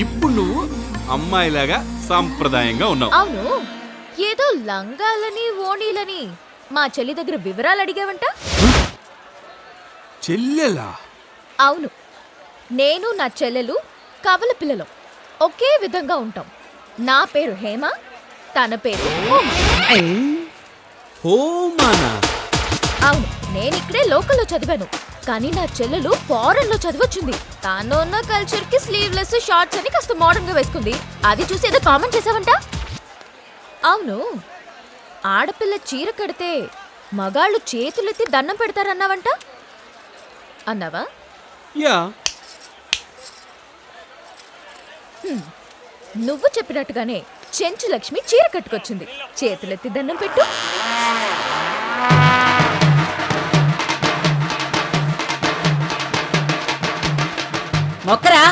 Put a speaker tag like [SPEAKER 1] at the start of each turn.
[SPEAKER 1] ఇప్పుడు నువ్వు అమ్మాయిలాగా సాంప్రదాయంగా ఉన్నావు.
[SPEAKER 2] అవును, ఏదో లంగాలని ఓణీలని మా చెల్లి దగ్గర వివరాలు అడిగావంట.
[SPEAKER 1] చెల్లెలా?
[SPEAKER 2] అవును, నేను నా చెల్లెలు కవల పిల్లలం, ఒకే విధంగా ఉంటాం. నా పేరు హేమ, తన పేరు హోమ.
[SPEAKER 1] హోమానా?
[SPEAKER 2] అవును, నేనిక్కడే లోకల్లో చదివాను, కానీ నా చెల్లెలు ఫారెన్ లో చదివొచ్చింది. తాను ఉన్న కల్చర్ కి స్లీవ్లెస్ షార్ట్స్ అని కాస్త మోడర్న్ గా వేసుకుంది. అది చూసి ఏదో కామెంట్ చేసావంట. అవును, ఆడపిల్ల చీర కడితే మగాళ్ళు చేతులెత్తి దండం పెడతారన్నావంట. అన్నావా?
[SPEAKER 1] యా.
[SPEAKER 2] నువ్వు చెప్పినట్టుగానే చెంచు లక్ష్మి చీర కట్టుకొచ్చింది. చేతులెత్తి దండం పెట్టు.
[SPEAKER 3] మొక్కరా.